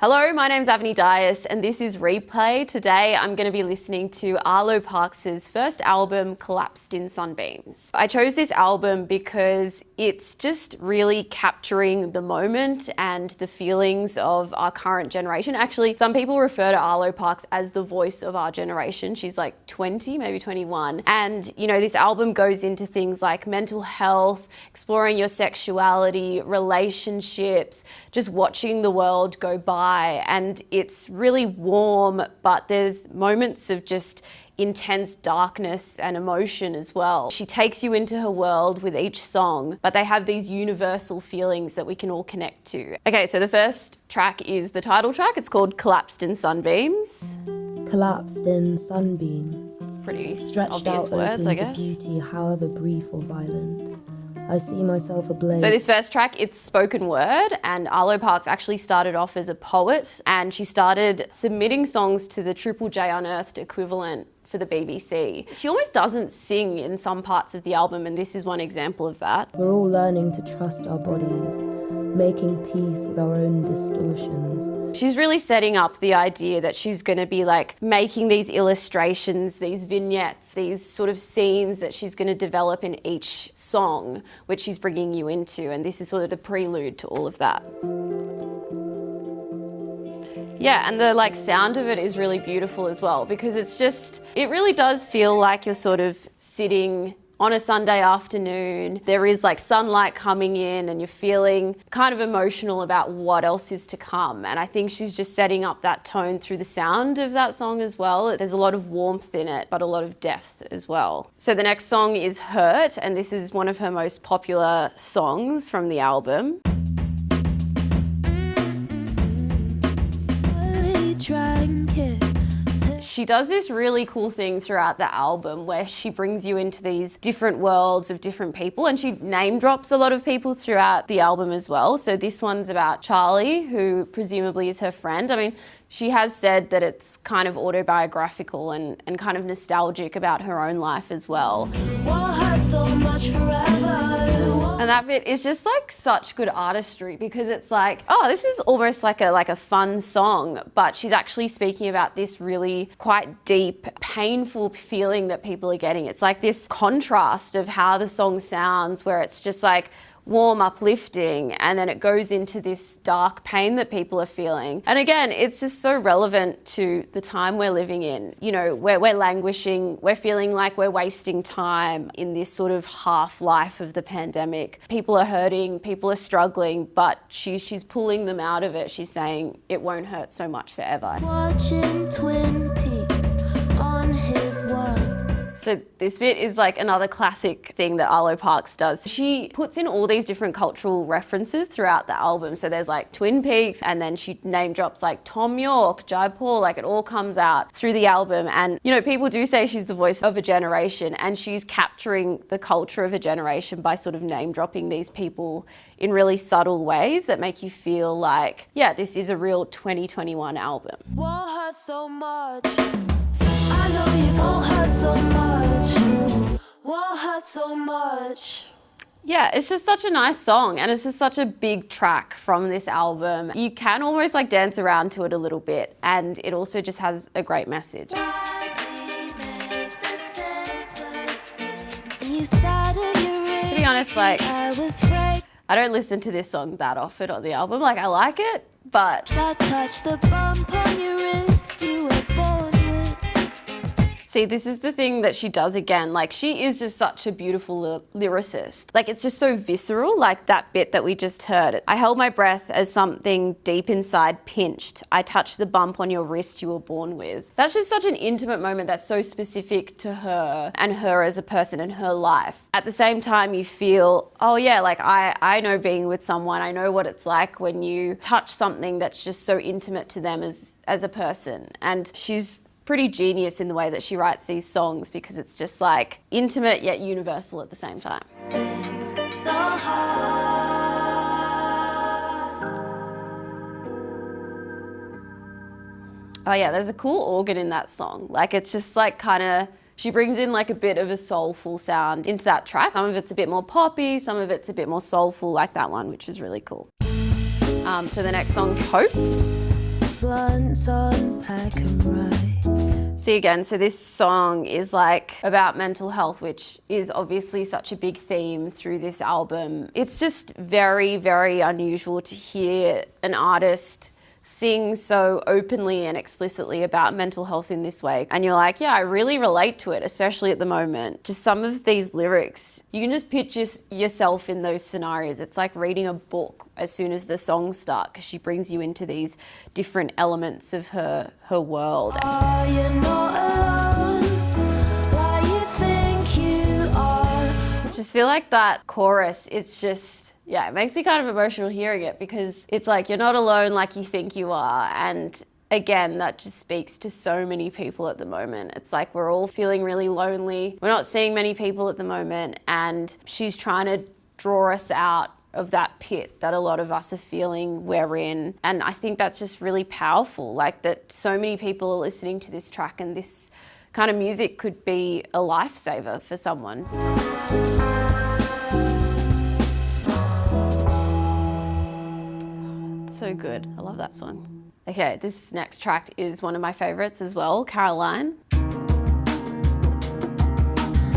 Hello, my name's Avani Dias and this is Replay. Today I'm going to be listening to Arlo Parks' first album, Collapsed in Sunbeams. I chose this album because it's just really capturing the moment and the feelings of our current generation. Actually, some people refer to Arlo Parks as the voice of our generation. She's like 20, maybe 21. And, you know, this album goes into things like mental health, exploring your sexuality, relationships, just watching the world go by. And it's really warm, but there's moments of just intense darkness and emotion as well. She takes you into her world with each song, but they have these universal feelings that we can all connect to. Okay, so the first track is the title track. It's called Collapsed in Sunbeams. Collapsed in sunbeams, Pretty stretched obvious out words, open I to guess. beauty, however brief or violent. I see myself ablaze. So this first track, it's spoken word, and Arlo Parks actually started off as a poet, and she started submitting songs to the Triple J Unearthed equivalent for the BBC. She almost doesn't sing in some parts of the album, and this is one example of that. We're all learning to trust our bodies, making peace with our own distortions. She's really setting up the idea that she's going to be like making these illustrations, these vignettes, these sort of scenes that she's going to develop in each song, which she's bringing you into. And this is sort of the prelude to all of that. Yeah, and the like sound of it is really beautiful as well, because it's just, it really does feel like you're sort of sitting on a Sunday afternoon. There is like sunlight coming in and you're feeling kind of emotional about what else is to come. And I think she's just setting up that tone through the sound of that song as well. There's a lot of warmth in it, but a lot of depth as well. So the next song is Hurt, and this is one of her most popular songs from the album. She does this really cool thing throughout the album where she brings you into these different worlds of different people, and she name drops a lot of people throughout the album as well. So this one's about Charlie, who presumably is her friend. I mean, she has said that it's kind of autobiographical and kind of nostalgic about her own life as well. And that bit is just like such good artistry, because it's like, oh, this is almost like a fun song, but she's actually speaking about this really quite deep, painful feeling that people are getting. It's like this contrast of how the song sounds, where it's just like warm, uplifting, and then it goes into this dark pain that people are feeling. And again, it's just so relevant to the time we're living in. You know, we're languishing, we're feeling like we're wasting time in this sort of half-life of the pandemic. People are hurting, people are struggling, but she's pulling them out of it. She's saying it won't hurt so much forever. Watching Twin Peaks on his world. So this bit is like another classic thing that Arlo Parks does. She puts in all these different cultural references throughout the album. So there's like Twin Peaks, and then she name drops like Tom York, Jaipur, like it all comes out through the album. And, you know, people do say she's the voice of a generation, and she's capturing the culture of a generation by sort of name dropping these people in really subtle ways that make you feel like, yeah, this is a real 2021 album. Won't hurt so much. I know you won't hurt so much. Won't hurt so much. Yeah, it's just such a nice song, and it's just such a big track from this album. You can almost like dance around to it a little bit, and it also just has a great message. You started your To be honest, like, I was afraid. I don't listen to this song that often on the album. Like, I like it, but I touched the bump on your wrist you were born with. see, this is the thing that she does again. Like, she is just such a beautiful lyricist. Like, it's just so visceral, like that bit that we just heard. I held my breath as something deep inside pinched. I touched the bump on your wrist you were born with. That's just such an intimate moment that's so specific to her and her as a person and her life. At the same time, you feel, oh yeah, like I know being with someone. I know what it's like when you touch something that's just so intimate to them as a person. And she's pretty genius in the way that she writes these songs, because it's just like intimate yet universal at the same time. So hard. Oh yeah, there's a cool organ in that song. Like, it's just like kind of, she brings in like a bit of a soulful sound into that track. Some of it's a bit more poppy, some of it's a bit more soulful, like that one, which is really cool. So the next song's Hope. blunts unpack and write. See again, so this song is like about mental health, which is obviously such a big theme through this album. It's just very, very unusual to hear an artist sing so openly and explicitly about mental health in this way. And you're like, yeah, I really relate to it, especially at the moment. Just some of these lyrics, you can just picture yourself in those scenarios. It's like reading a book as soon as the songs start, because she brings you into these different elements of her world. Oh, you're not alone. Why you think you are? Just feel like that chorus, it's just, yeah, it makes me kind of emotional hearing it, because it's like, you're not alone like you think you are. And again, that just speaks to so many people at the moment. It's like we're all feeling really lonely. We're not seeing many people at the moment, and she's trying to draw us out of that pit that a lot of us are feeling we're in. And I think that's just really powerful, like that so many people are listening to this track, and this kind of music could be a lifesaver for someone. So good. I love that song. Okay, this next track is one of my favorites as well, Caroline.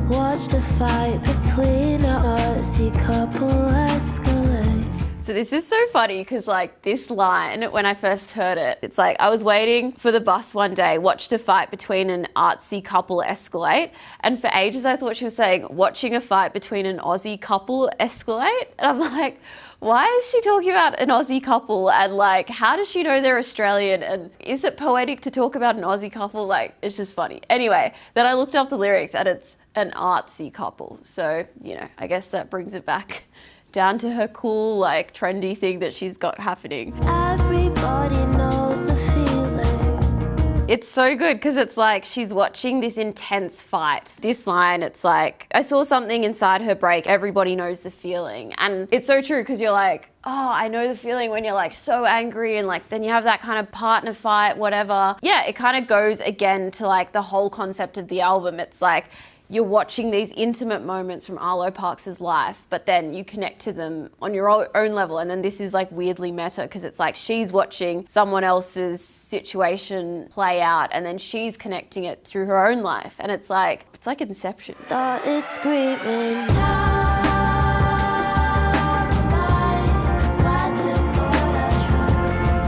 Watched a fight between a Aussie couple escalate. So this is so funny because like this line, when I first heard it, it's like I was waiting for the bus one day, watched a fight between an artsy couple escalate. And for ages I thought she was saying, watching a fight between an Aussie couple escalate. And I'm like, why is she talking about an Aussie couple? And like, how does she know they're Australian? And is it poetic to talk about an Aussie couple? Like, it's just funny. Anyway, then I looked up the lyrics and it's an artsy couple. So, you know, I guess that brings it back down to her cool, like trendy thing that she's got happening. Everybody knows the feeling. It's so good because it's like she's watching this intense fight. This line, it's like, I saw something inside her break, everybody knows the feeling. And it's so true because you're like, oh, I know the feeling when you're like so angry and like then you have that kind of partner fight, whatever. Yeah, it kind of goes again to like the whole concept of the album. It's like, you're watching these intimate moments from Arlo Parks' life, but then you connect to them on your own level. And then this is like weirdly meta because it's like she's watching someone else's situation play out and then she's connecting it through her own life. And it's like Inception. Started screaming.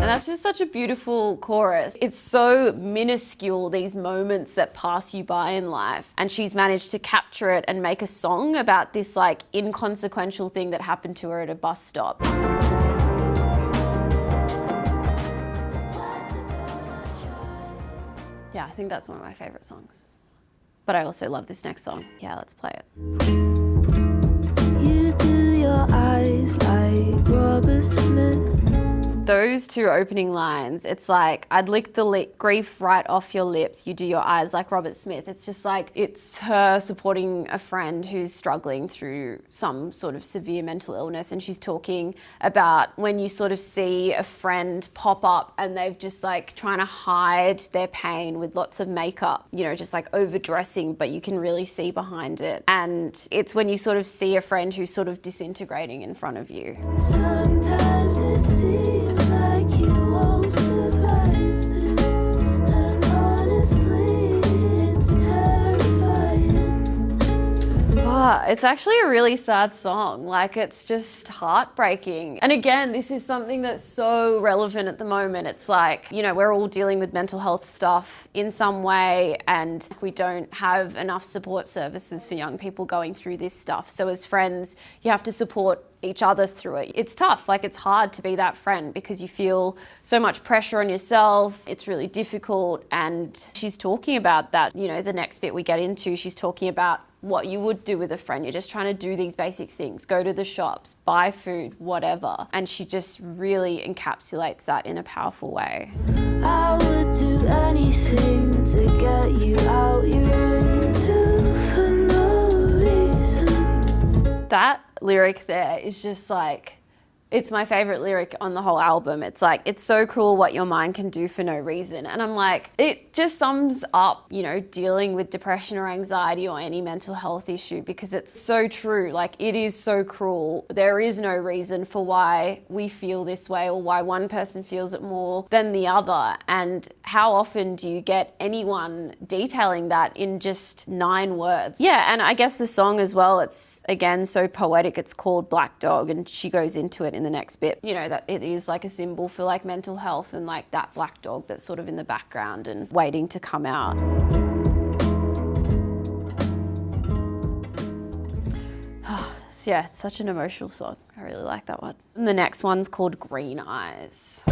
And that's just such a beautiful chorus. It's so minuscule, these moments that pass you by in life. And she's managed to capture it and make a song about this like inconsequential thing that happened to her at a bus stop. Yeah, I think that's one of my favorite songs. But I also love this next song. Yeah, let's play it. You do your eyes like Robert Smith. Those two opening lines, it's like, I'd lick the grief right off your lips, you do your eyes like Robert Smith. It's just like, it's her supporting a friend who's struggling through some sort of severe mental illness, and she's talking about when you sort of see a friend pop up and they've just like trying to hide their pain with lots of makeup, you know, just like overdressing, but you can really see behind it. And it's when you sort of see a friend who's sort of disintegrating in front of you. Sometimes it seems like you won't survive this, and honestly, it's terrifying. Oh, it's actually a really sad song. Like, it's just heartbreaking. And again, this is something that's so relevant at the moment. It's like, you know, we're all dealing with mental health stuff in some way, and we don't have enough support services for young people going through this stuff. So as friends, you have to support each other through it. It's tough, like it's hard to be that friend because you feel so much pressure on yourself. It's really difficult. And she's talking about that, you know, the next bit we get into, she's talking about what you would do with a friend. You're just trying to do these basic things, go to the shops, buy food, whatever. And she just really encapsulates that in a powerful way. I would do anything to get you out your room, for no reason. That lyric there is just like It's my favorite lyric on the whole album. It's like, it's so cruel what your mind can do for no reason. And I'm like, it just sums up, you know, dealing with depression or anxiety or any mental health issue, because it's so true. Like, it is so cruel. There is no reason for why we feel this way or why one person feels it more than the other. And how often do you get anyone detailing that in just 9 words? Yeah, and I guess the song as well, it's again so poetic. It's called Black Dog, and she goes into it in the next bit, you know, that it is like a symbol for like mental health and like that black dog that's sort of in the background and waiting to come out. So yeah, it's such an emotional song. I really like that one. And the next one's called Green Eyes.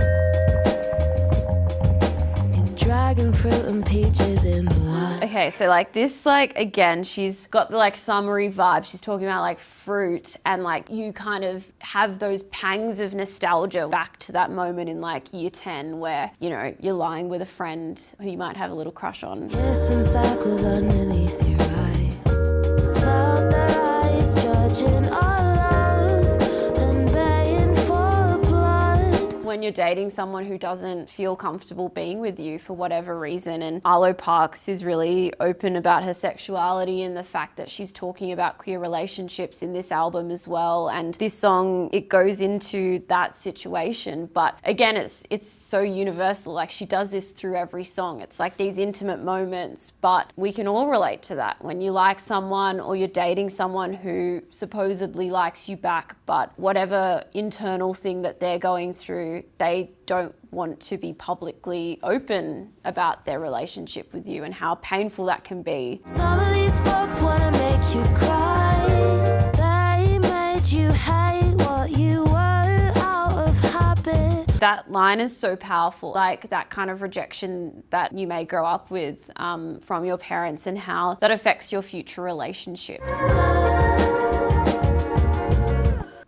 Dragon fruit and peaches in the wine. Okay, so like this, like again, she's got the like summery vibe. She's talking about like fruit, and like you kind of have those pangs of nostalgia back to that moment in like year 10 where, you know, you're lying with a friend who you might have a little crush on. Kissing circles underneath your eyes. Felt their eyes judging our love and baying for blood. When you're dating someone who doesn't feel comfortable being with you for whatever reason. And Arlo Parks is really open about her sexuality and the fact that she's talking about queer relationships in this album as well. And this song, it goes into that situation. But again, it's so universal. Like, she does this through every song. It's like these intimate moments, but we can all relate to that. When you like someone or you're dating someone who supposedly likes you back, but whatever internal thing that they're going through, they don't want to be publicly open about their relationship with you and how painful that can be. Some of these folks wanna make you cry. They made you hate what you were out of habit. That line is so powerful, like that kind of rejection that you may grow up with from your parents and how that affects your future relationships.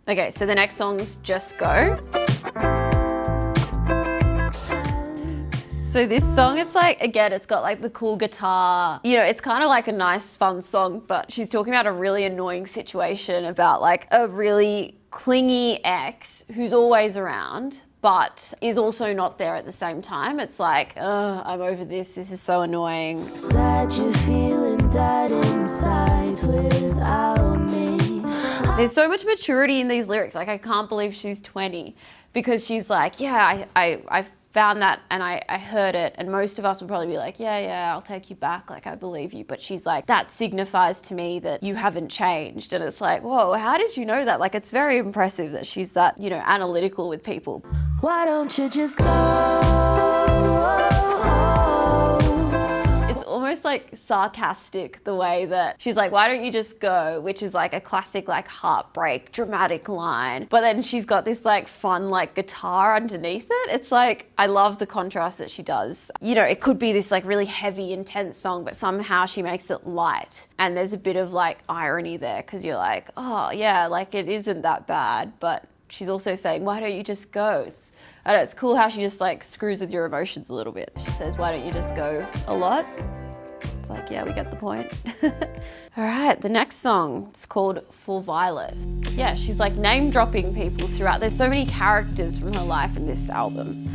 Okay, so the next song's Just Go. So this song, it's like, again, it's got like the cool guitar. You know, it's kind of like a nice, fun song, but she's talking about a really annoying situation about like a really clingy ex who's always around, but is also not there at the same time. It's like, oh, I'm over this. This is so annoying. Sad you're feeling dead inside without me. There's so much maturity in these lyrics. Like, I can't believe she's 20, because she's like, yeah, I found that and I heard it, and most of us would probably be like, yeah, I'll take you back, like I believe you. But she's like, that signifies to me that you haven't changed. And it's like, whoa, how did you know that? Like, it's very impressive that she's that, you know, analytical with people. Why don't you just go? It's almost like sarcastic the way that she's like, why don't you just go? Which is like a classic like heartbreak dramatic line, but then she's got this like fun like guitar underneath it. It's like, I love the contrast that she does. You know, it could be this like really heavy intense song, but somehow she makes it light, and there's a bit of like irony there, because you're like, oh yeah, like it isn't that bad, but she's also saying, why don't you just go? I don't know, it's cool how she just like screws with your emotions a little bit. She says, why don't you just go a lot? It's like, yeah, we get the point. All right, the next song, it's called For Violet. Yeah, she's like name dropping people throughout. There's so many characters from her life in this album.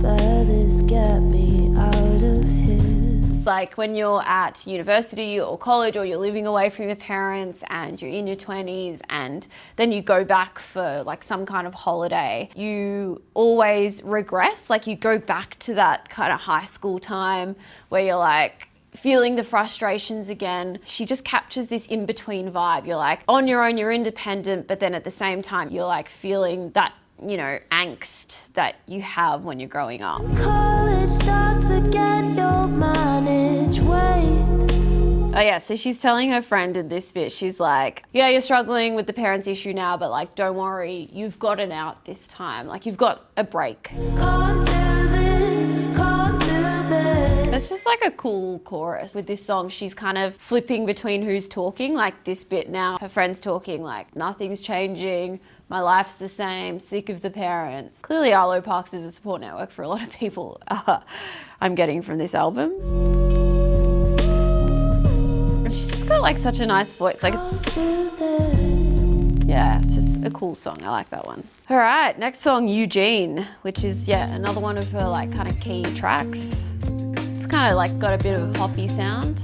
Better get me out of here. It's like when you're at university or college, or you're living away from your parents and you're in your 20s, and then you go back for like some kind of holiday, you always regress. Like, you go back to that kind of high school time where you're like feeling the frustrations again. She just captures this in-between vibe. You're like on your own, you're independent, but then at the same time, you're like feeling that, you know, angst that you have when you're growing up. College starts again, you'll manage weight. Oh yeah, so she's telling her friend in this bit, she's like, yeah, you're struggling with the parents issue now, but like, don't worry, you've got an out this time. Like, you've got a break. Can't do this, can't do this. It's just like a cool chorus. With this song, she's kind of flipping between who's talking. Like, this bit now, her friend's talking like, nothing's changing, my life's the same, sick of the parents. Clearly Arlo Parks is a support network for a lot of people, I'm getting from this album. And she's just got like such a nice voice. Like, it's, yeah, it's a cool song. I like that one. All right, next song, Eugene, which is, another one of her like kind of key tracks. It's kind of like got a bit of a poppy sound.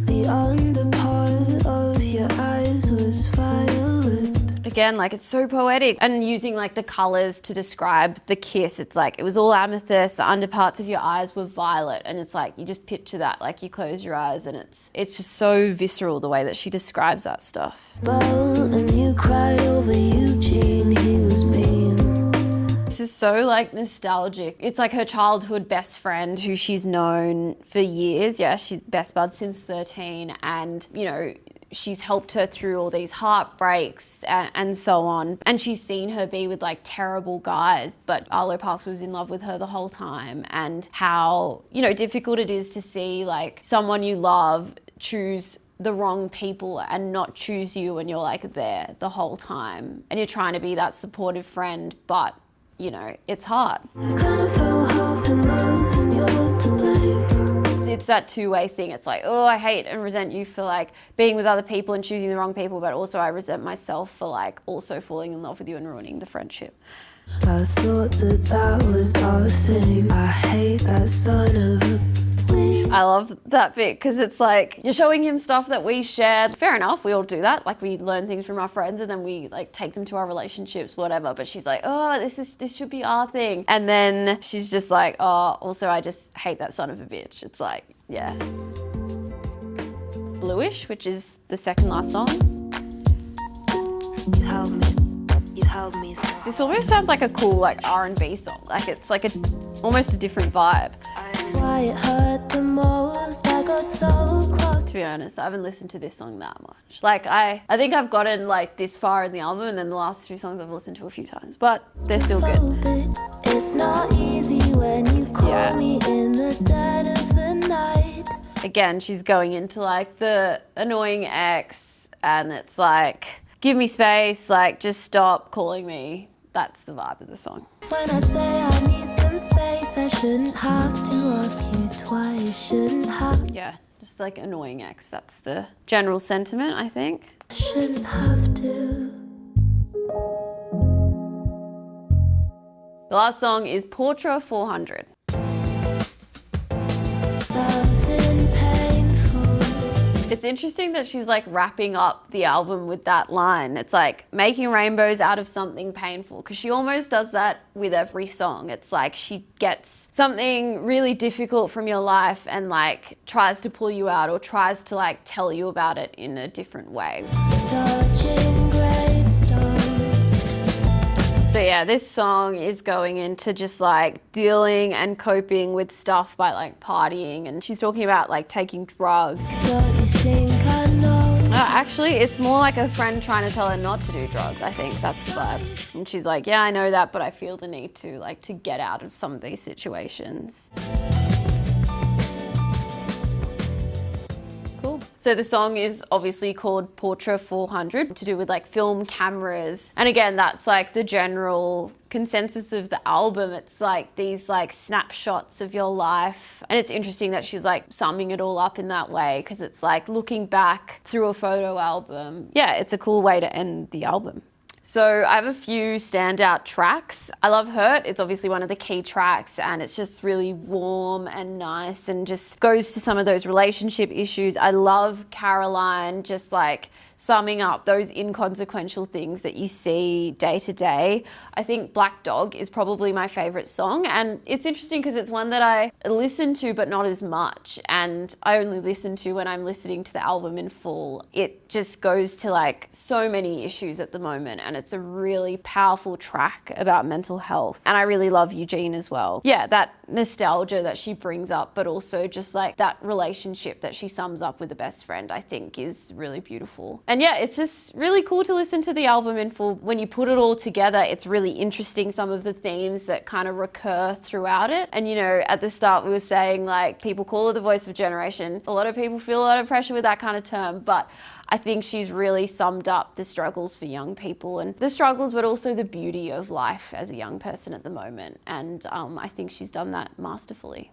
The underpart of your eyes was violet. Again, like it's so poetic, and using like the colors to describe the kiss. It's like it was all amethyst, the underparts of your eyes were violet, and it's like you just picture that, like you close your eyes and it's just so visceral the way that she describes that stuff. Well, and you cried over Eugene, he was mean. This is so like nostalgic. It's like her childhood best friend who she's known for years. Yeah, she's best bud since 13, and you know, she's helped her through all these heartbreaks and so on. And she's seen her be with like terrible guys, but Arlo Parks was in love with her the whole time, and how, you know, difficult it is to see like someone you love choose the wrong people and not choose you when you're like there the whole time. And you're trying to be that supportive friend, but you know, it's hard. I kind of fell half in love and you're to blame. It's that two-way thing. It's like, oh, I hate and resent you for like being with other people and choosing the wrong people, but also I resent myself for like also falling in love with you and ruining the friendship. I thought that was our thing. I hate that son of a bitch. I love that bit because it's like you're showing him stuff that we shared. Fair enough, we all do that. Like we learn things from our friends and then we like take them to our relationships, whatever. But she's like, oh, this should be our thing. And then she's just like, oh, also I just hate that son of a bitch. It's like, yeah. Bluish, which is the second last song. You held me so. This almost sounds like a cool like R&B song. Like it's like almost a different vibe. That's why it hurt the most. I got so close. To be honest, I haven't listened to this song that much. Like I think I've gotten like this far in the album, and then the last few songs I've listened to a few times, but they're still good. It's not easy when you call me in the dead of the night. Again, she's going into like the annoying ex, and it's like, give me space, like just stop calling me. That's the vibe of the song. When I say I need some space, I shouldn't have to ask you twice. Shouldn't have. Yeah, just like annoying ex. That's the general sentiment, I think. Shouldn't have to. The last song is Portra 400. Something painful. It's interesting that she's like wrapping up the album with that line. It's like making rainbows out of something painful, because she almost does that with every song. It's like she gets something really difficult from your life and like tries to pull you out or tries to like tell you about it in a different way. Dodging gravestones. So yeah, this song is going into just like dealing and coping with stuff by like partying, and she's talking about like taking drugs. Don't you think I know? Actually, it's more like a friend trying to tell her not to do drugs. I think that's the vibe. And she's like, yeah, I know that, but I feel the need to like to get out of some of these situations. Cool. So the song is obviously called Portra 400, to do with like film cameras. And again, that's like the general consensus of the album. It's like these like snapshots of your life. And it's interesting that she's like summing it all up in that way, because it's like looking back through a photo album. Yeah, it's a cool way to end the album. So I have a few standout tracks. I love Hurt. It's obviously one of the key tracks, and it's just really warm and nice and just goes to some of those relationship issues. I love Caroline, just like summing up those inconsequential things that you see day to day. I think Black Dog is probably my favorite song, and it's interesting because it's one that I listen to but not as much, and I only listen to when I'm listening to the album in full. It just goes to like so many issues at the moment, and it's a really powerful track about mental health. And I really love Eugene as well. Yeah, that nostalgia that she brings up, but also just like that relationship that she sums up with a best friend, I think is really beautiful. And yeah, it's just really cool to listen to the album in full. When you put it all together, it's really interesting, some of the themes that kind of recur throughout it. And you know, at the start we were saying like people call her the voice of a generation. A lot of people feel a lot of pressure with that kind of term, but I think she's really summed up the struggles for young people, and the struggles, but also the beauty of life as a young person at the moment. And I think she's done that masterfully.